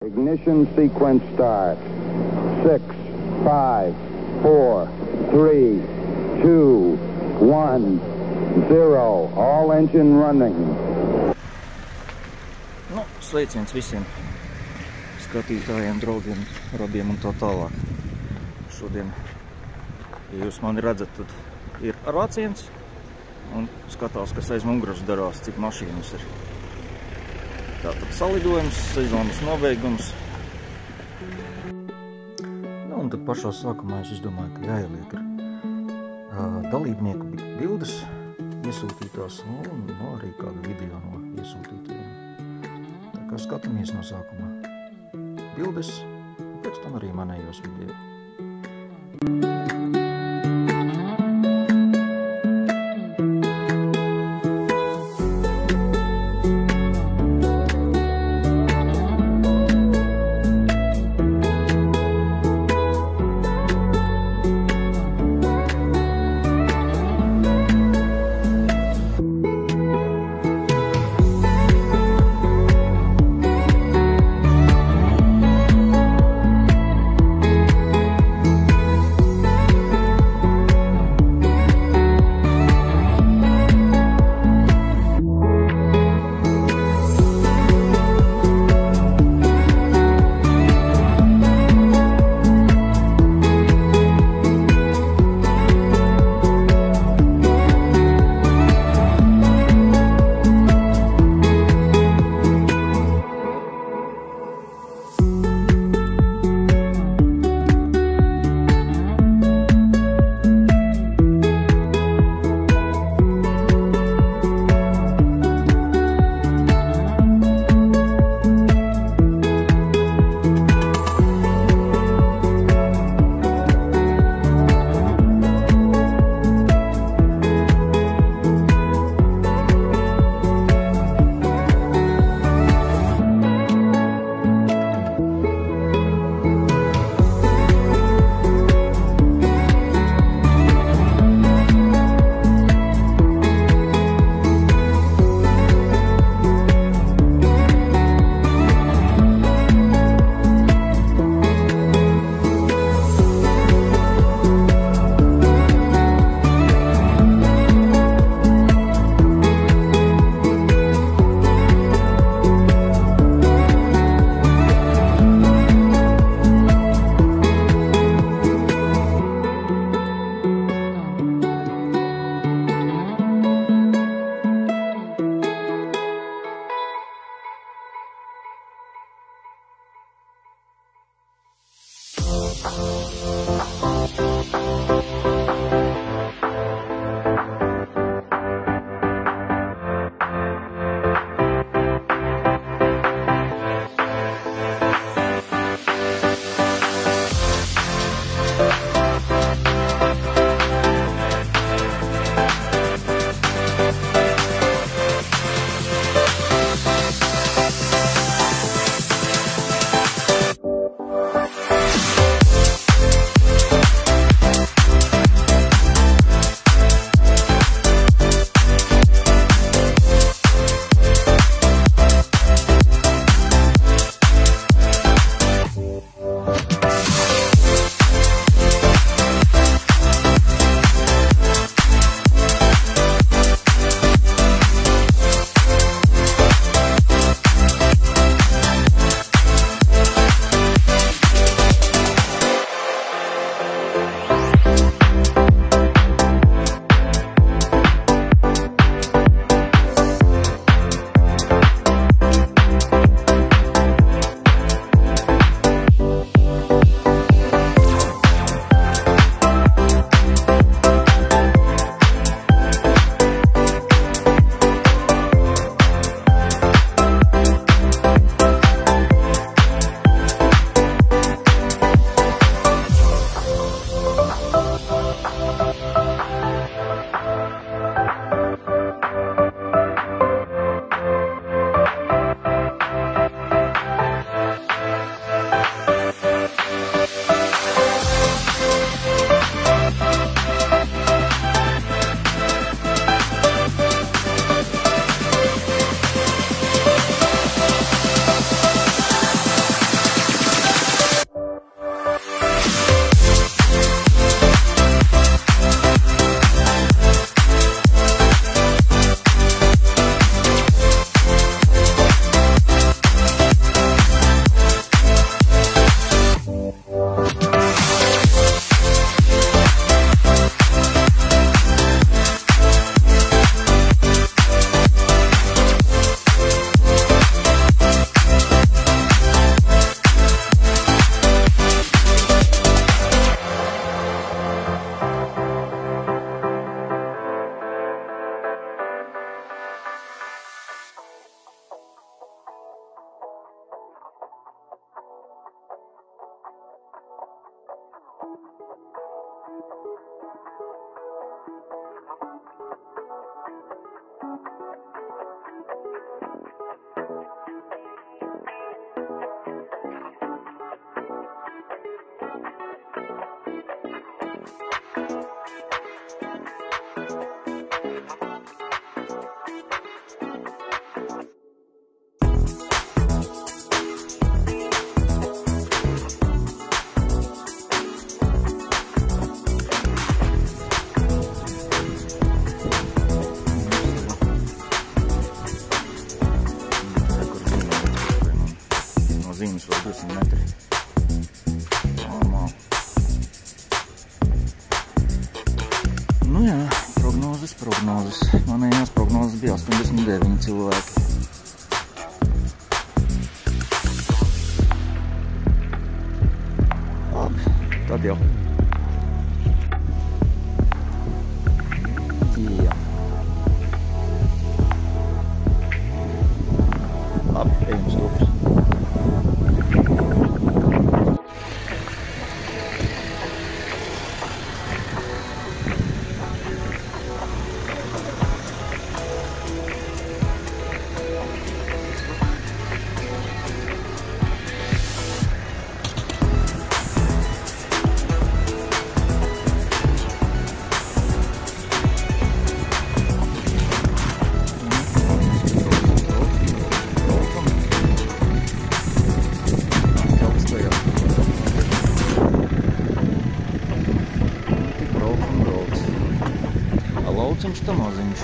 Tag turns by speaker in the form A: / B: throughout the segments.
A: Ignition sequence start. 6, 5, 4, 3, 2, 1, 0. All engine running.
B: Nu, sveiciens visiem skatītājiem, draugiem, radiem un tā tālāk. Šodien, ja jūs mani redzat, tad ir rāciens un skatās, kas aiz muguras darās, cik mašīnas ir. Tātad salidojums, sezonas nobeigums. Nu, un tad pašā sākumā es domāju, ka jāieliek ar dalībnieku bildes iesūtītās un arī kādu video no iesūtītajiem. Tā kā skatāmies no sākumā bildes, un pēc tam arī manējos video. Zīmes vēl 200 metri. Normāli. Nu jā, prognozes. Manējās prognozes bija 89 cilvēki. Labi, tad jau. Jā. Labi, ejam stūpes. Lauciņš tā maziņš.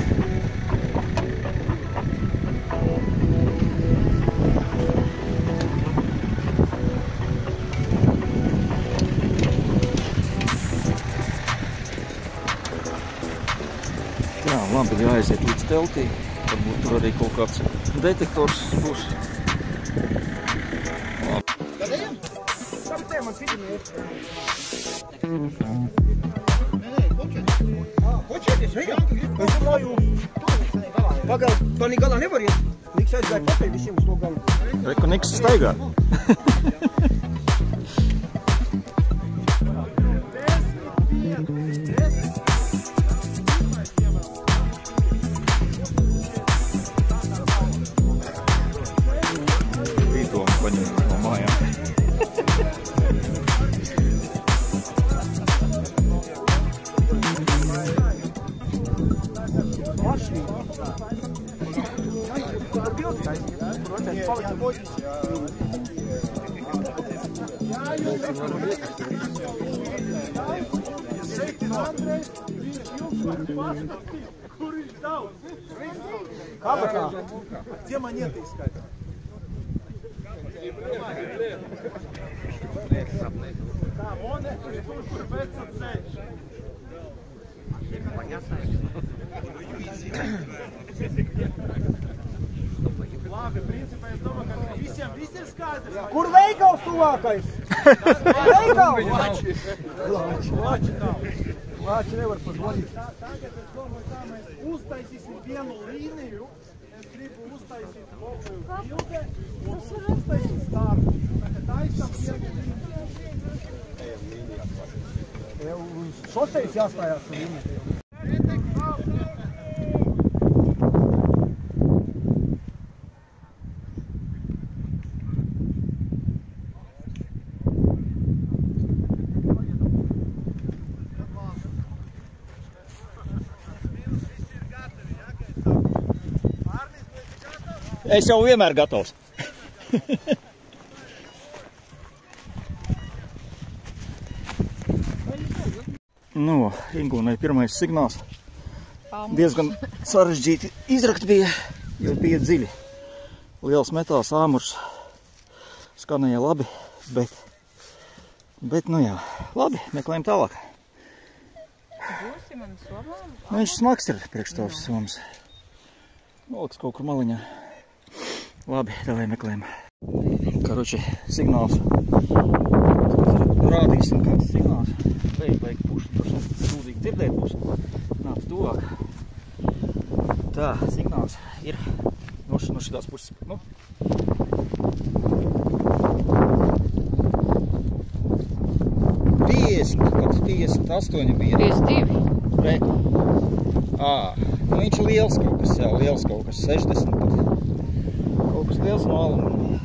B: Tā, labi, jāaiziet līdz teltī. Varbūt tur arī kaut kāds detektors būs.
C: Es domāju, pagaidām galā nevar iet. Niks aizgāja pakaļ visiem uz to galu.
B: Reku Niks staigā. Vītomu paņemt no mājām.
C: Kabatā. Где монеты искать? Да, монеты, tur pēc ceļš. Labi, principā es domāju, ka visiem viss ir skaidrs. Kur veikals tuvākais? Veikals? Lači nav. Lači nevar pazvanīt. Tagad es domāju, tā mēs uztaisīsim vienu līniju. Es gribu uztaisīt kopēju bilde un uztaisīt startu. Tagad taisam vienu līniju. Uz šosejas jāstājās līniju.
B: Es jau vienmēr gatavs. Nu, Ingūnai pirmais signāls. Diezgan sarežģīti izrakt bija, jo bija dziļi. Liels metāls āmurs. Skanēja labi, bet nu jā, labi, meklējam tālāk. Nu, viņš smags ir priekš tavs somas. Noliks kaut kur maliņā. Labi, davai meklējam. Karoči, signāls. Rādīsim kāds signāls. Beig puši, tur sūdīgi dzirdēt būs. Nāc tuvāk. Tā, signāls ir no šitās puses. Nu. 58 bija.
D: 52.
B: Re. Nu viņš ir liels kaut kas, jā, liels kaut kas, 60 pat. Kaut kas liels no alumīnija.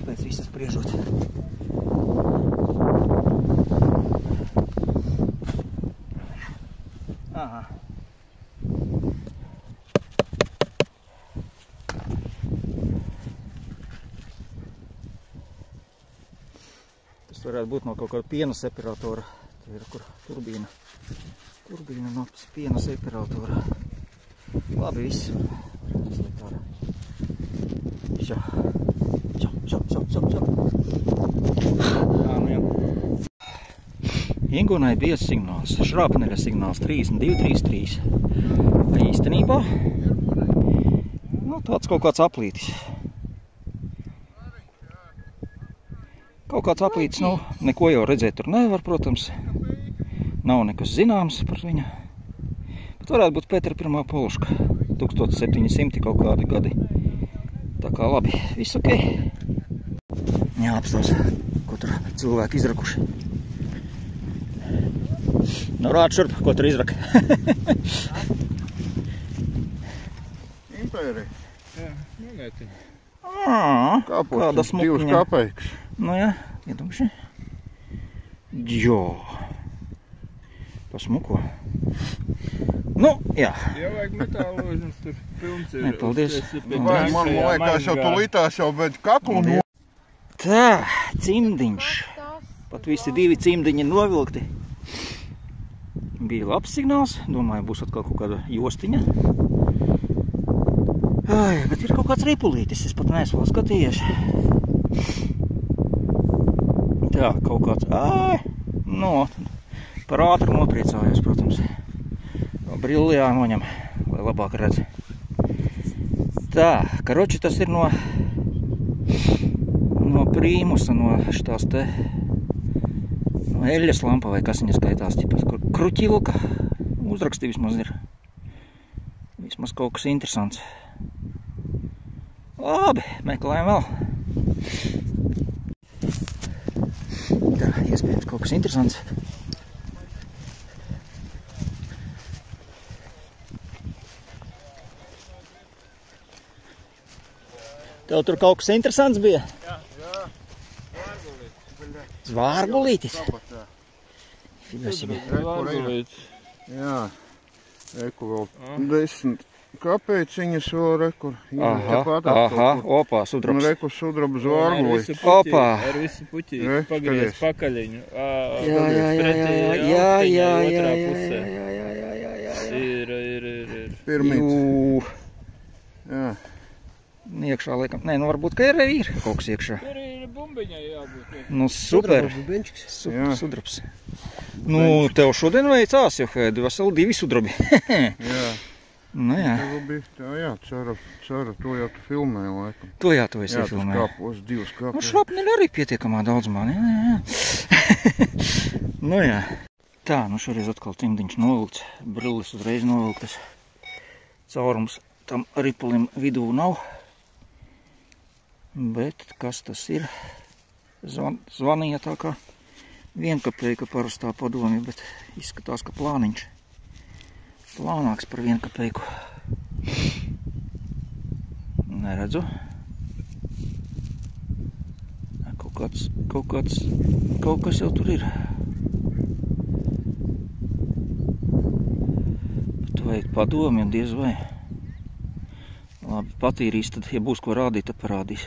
B: Pēc visas spriežot. Aha. Tas varētu būt no kaut kāda piena separatora. Te ir kur turbīna. Turbīna no piena separatora. Labi, viss var izlikt ārā. Čau. Nu jau. Ingunai bija signāls, šrapneļa signāls 3233. Īstenībā, nu tāds kaut kāds aplītis. Kaut kāds aplītis, nu, neko jau redzēt tur nevar, protams. Nav nekas zināms par viņu. Bet varētu būt Pētera pirmā poluška. 1700 kaut kādi gadi. Tā kā labi, viss ok. Jāapstās, ko tur cilvēki izrakuši. Nu rād šurp, ko tur izraka.
E: Impērija.
D: Jā, monēti.
B: Kāda smukiņa.
E: 2 kapeikas.
B: Nu jā, iedomši. Jo. Pasmuko. Nu, jā.
D: Jā, vajag metāložums tur pilns ir.
B: Ne, paldies.
E: Vai man liekas jau tulītās jau bet kaklu no...
B: Tā, cimdiņš. Pat visi 2 cimdiņi novilkti. Bija labs signāls. Domāju, būs atkal kaut kāda jostiņa. Ai, bet ir kaut kāds ripulītis. Es pat neesmu vēl skatījies. Tā, kaut kāds... Ai, no, par ātru nopriecājos, protams. Brilli jānoņem, lai labāk redz. Tā, karoči tas ir no Prīmusa, no šitās te no eļļas lampa vai kas viņa skaitās, kur kruķilka uzraksti vismaz ir. Vismaz kaut kas interesants. Labi, meklējam vēl. Tā, iespējams kaut kas interesants. Tev tur kaut kas interesants bija?
E: Jā.
B: Zvārgulītis. Zvārgulītis.
E: Jā. Reku vēl 10 kapeiciņas vēl rekur.
B: Opā, sudrabs.
E: Un reku sudrabu zvārgulītis.
B: Opā.
D: Ar visu puķīti, pagriez pakaļiņu.
B: Jā.
D: Ir.
E: Pirmīts. Jā.
B: Iekšā liekam. Nē, nu varbūt, ka ir kaut kas iekšā.
D: Tur ir bumbiņai jābūt.
B: Nu, super. Sudrabs. Nu, tev šodien veicās, jo veseli 2 sudrabi.
E: Jā.
B: Nu, jā.
E: Jā, ceru, to jau tu filmēji laikam.
B: To jā, tu esi filmēji.
E: Jā, tas 2 kapos.
B: Nu, šrapneļi arī pietiekamā daudzumā, jā. Nu, jā. Tā, nu šoreiz atkal cimdiņš novilkts. Brillis uzreiz novilktas. Caurums tam ripulim vidū nav. Bet kas tas ir? Zvanīja tā kā 1 kapeika parastā padomja, bet izskatās, ka plāniņš. Plānāks par 1 kapeiku. Neredzu. Kaut kas jau tur ir. Bet vajag padomju, diez vai. Labi, patīrīs, tad, ja būs ko rādīt, tad parādīs.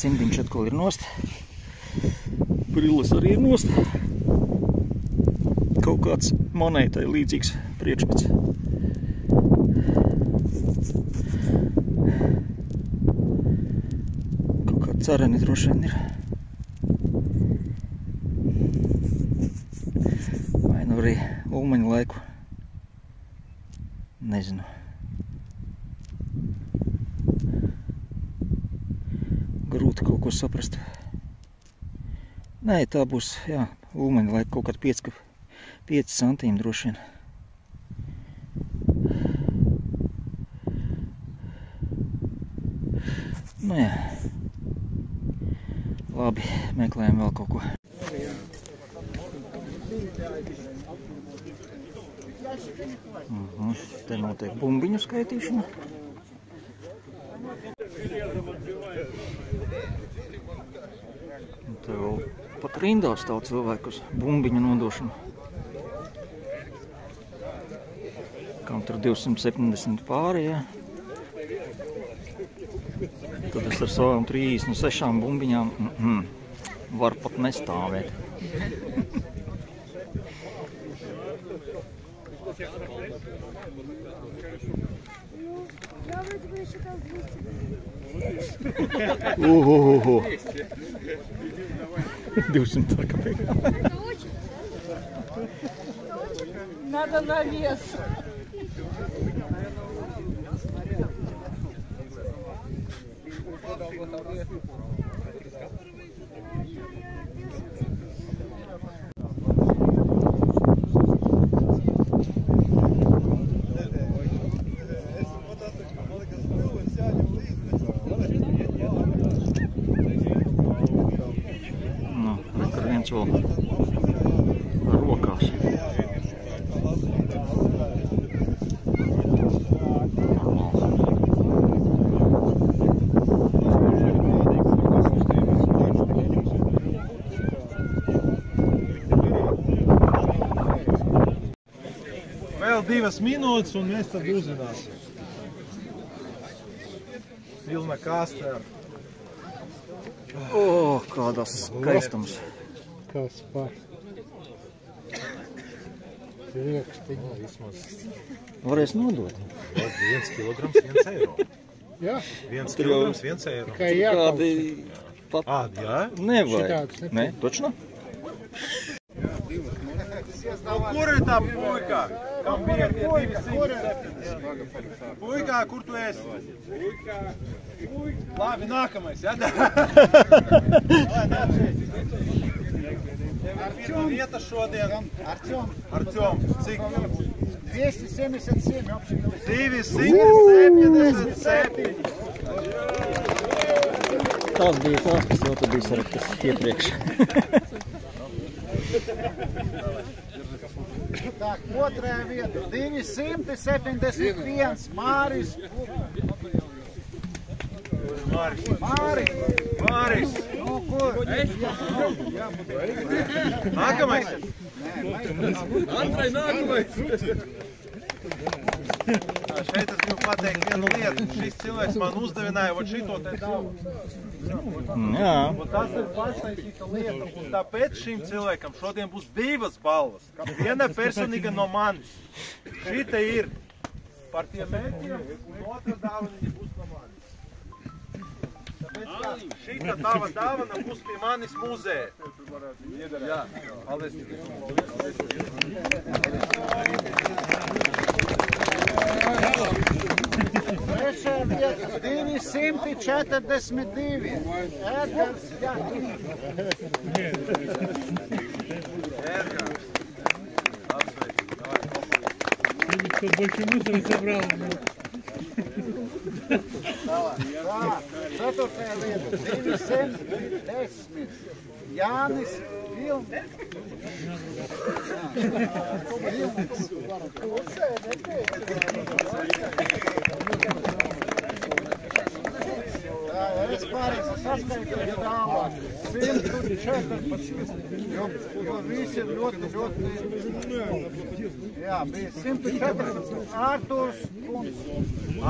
B: Cimdiņš atkal ir nost. Brilles arī ir nost. Kaut kāds monētai līdzīgs priekšmets. Kaut kādi careni droši vien ir. Vai nu arī Ulmaņa laiku. Nezinu. Grūti kaut ko saprast. Nē, tā būs, jā, Ulmaņa laika kaut kāda 5 centīmi droši vien. Nu jā. Labi, meklējam vēl kaut ko. Te notiek bumbiņu skaitīšana. Te vēl pat rindā stāv cilvēku uz bumbiņu nodošanu. Kam tur 270 pāri, jā. Tad es ar savām 36 bumbiņām var pat nestāvēt. Ого-го-го. 200 копеек.
F: Надо на вес.
B: Nu, tur viens vēl ar rokās.
G: Vēl 2 minūtes un mēs tad uzzināsim. Pilna kaste ar...
B: O, kādas skaistums.
E: Kas par? Riekstiņa vismaz.
B: Varēs nodot.
G: 1 kilograms 1 eiro.
E: Jā?
G: 1 kilograms 1 eiro.
E: Tikai jākauts.
G: Ād, jā?
B: Nevajag. Ne, točno?
G: Kur ir tā puika? Kam bija tie 270? Puikā, kur tu esi? Puikā. Labi, nākamais, jā? Pirmā vieta šodien. Arķom. Cik?
C: 277 apšķirot.
G: 277.
B: Tas bija tā, kas jau tad bija saraktas iepriekš.
C: Tā, otrajā vieta. 271 Māris.
G: Māris.
C: Nu, kur?
G: Nākamais.
D: Andrej, nākamais!
G: Šeit es gribu pateikt vienu lietu. Šis cilvēks man uzdevināja, vot šito te daudz.
B: Jā.
G: Tas ir pašlaicīga lieta. Un tāpēc šim cilvēkam šodien būs 2 balvas. Viena personīga no manis. Šita ir par tiem mērķiem, un otra dāvana būs no manis. Tāpēc kā šita tava dāvana būs pie manis muzejā. Jā, paldies.
C: Trešā vieta. 242. Edgars Jākins.
G: Edgars. Apsveicu.
D: Кто больше мусора собрал?
C: Tā, ceturtajā vieta. 210. Jānis Vilnis. Tā, vispārējais saskaitījums tālāk. 114. Jo visi ir ļoti. Jā, bija 114. Ārturs kungs.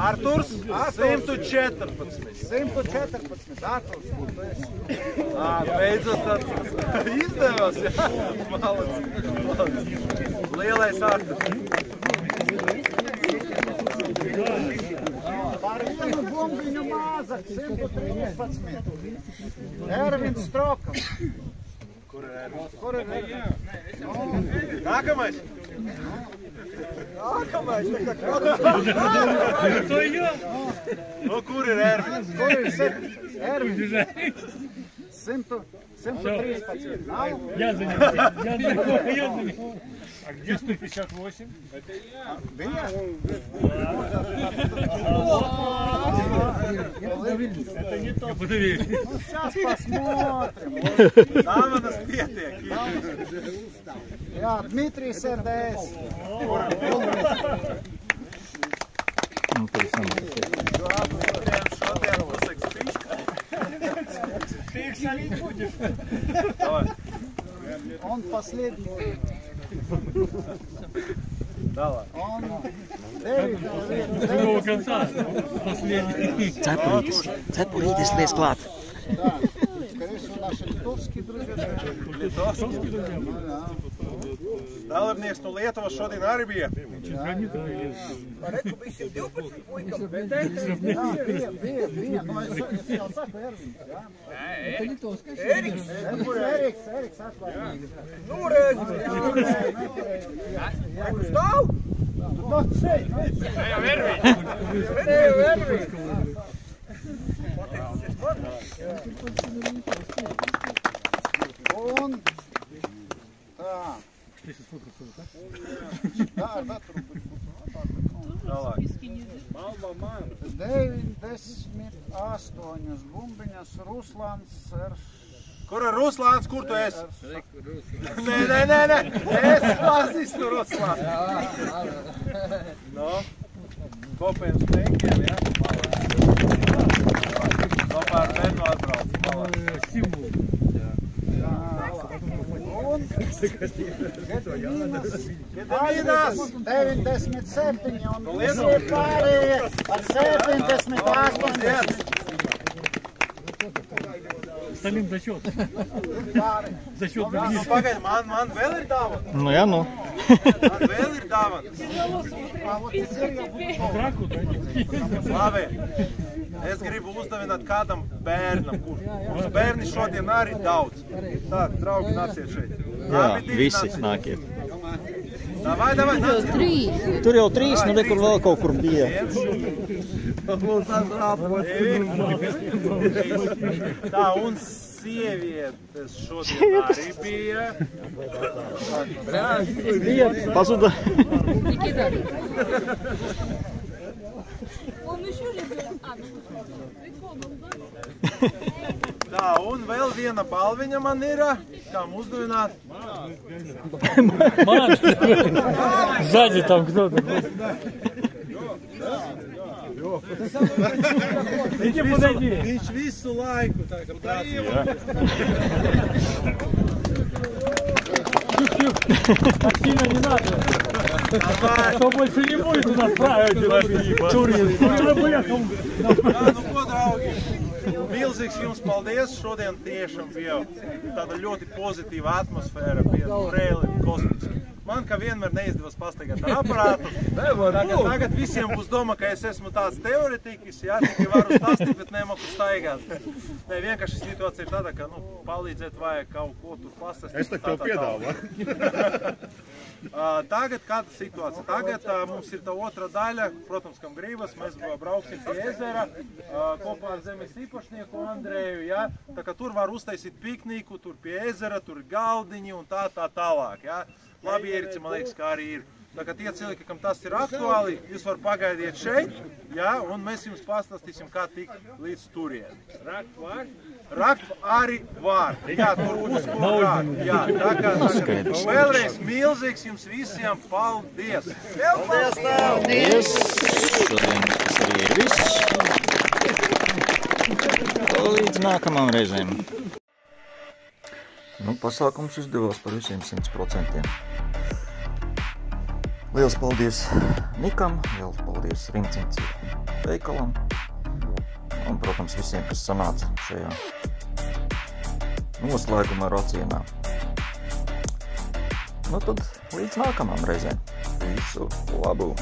G: Arturs 114.
C: 114. Ārturs kungs.
G: Beidzot tāds izdevās, jā. Malacis. Lielais Arturs.
C: Par vienu bumbiņu māzak 113. Ervins Strokam. Kur ir Ervins?
G: Nākamais.
C: Nākamais, tā kā
G: Nu, kur ir Ervins?
C: Kur ir Ervins? 113. Nav?
D: Я за ним. А где 158? Это я.
C: Bija?
D: Это не то. Подиви.
C: Сейчас посмотрим.
G: Dāvanas pietiek.
C: Jā, Dmitrijs RDS.
B: Nu, pēc tam.
G: Šodien uzliks piška. Давай.
C: Он последний.
G: Давай.
C: Он
D: С другого конца. Последний.
B: Cepurītis lies klāt.
C: Да. Скорее всего, наши литовские друзья.
G: Dalībnieks no Lietuvas šodien arī bija.
C: Bija. Nu, es jau saku Ervins, jā. Eriks atklāja. Nu, redz. Stāv? Nu, šeit. Ervins. Un tā. Tā, tur būs.
G: Tālāk.
C: 98 bumbiņas Ruslans
G: Kur ir Ruslāns? Kur tu esi? Nē. Es pazīstu Ruslānu. No. Kopējiem spēkiem, jā? Kopā ar Bennu atbrauc.
D: Символ.
C: un Gedamīnas 97 un visi pārējie ar 70, 80.
D: Остальным зачет. Зачет
G: Nu, pagaidi, man vēl ir dāvana.
B: Nu, jā, nu.
G: Man vēl ir dāvana. Labi. Es gribu uzdavināt kādam bērnam, kurš bērni šodien arī daudz. Tā, draugi, nāciet šeit.
B: Jā, visi nākiet.
G: Davai, nāciet.
B: Tur jau 3, nu nekur vēl kaut kur bija.
G: Tā, un sievietes šodien arī bija.
B: Pazuda.
F: Он еще любит. Прикол был, да?
G: Tā, un vēl viena balviņa man ir, kam uzdavināt.
D: Man! Сзади там кто-то. Иди подойди.
G: Viņš visu laiku tā kā prasīja.
D: Так сильно не надо. А то больше не будет у нас правильно. Чурин.
G: Nu, ko, draugi? Milzīgs jums paldies. Šodien tiešām bija tāda ļoti pozitīva atmosfēra, bija reāli kosmiski. Man, kā vienmēr neizdevās pastaigāt ar aparātu. Tagad visiem būs doma, ka es esmu tāds teoretiķis, jā, tikai varu stāstīt, bet nemoku staigāt. Ne, vienkārši situācija ir tāda, ka, palīdzēt vajag kaut ko tur pastāstīt.
E: Es tev piedāvāju.
G: Tagad kāda situācija? Tagad mums ir tā otra daļa, protams, kam gribas, mēs brauksim pie ezera kopā ar zemes īpašnieku Andreju, jā. Tā kā tur var uztaisīt pikniku, tur pie ezera, tur ir galdiņi un tā tālāk, jā. Labi ierici, man liekas, kā arī ir. Tā kā tie cilvēki, kam tas ir aktuāli, jūs var pagaidiet šeit, jā, un mēs jums pastāstīsim, kā tikt līdz turien. Rakt arī var. Jā, tur būs ko rakt. Jā, tā kā vēlreiz milzīgs jums visiem paldies.
B: Paldies! Šodien tas arī ir viss. līdz nākamām reizēm. Nu, pasākums izdevās par visiem 100%. Liels paldies Nikam, liels paldies Rimcins veikalam un, protams, visiem, kas sanāca šajā noslēguma rocienā. Nu tad līdz nākamām reizēm. Visu labu!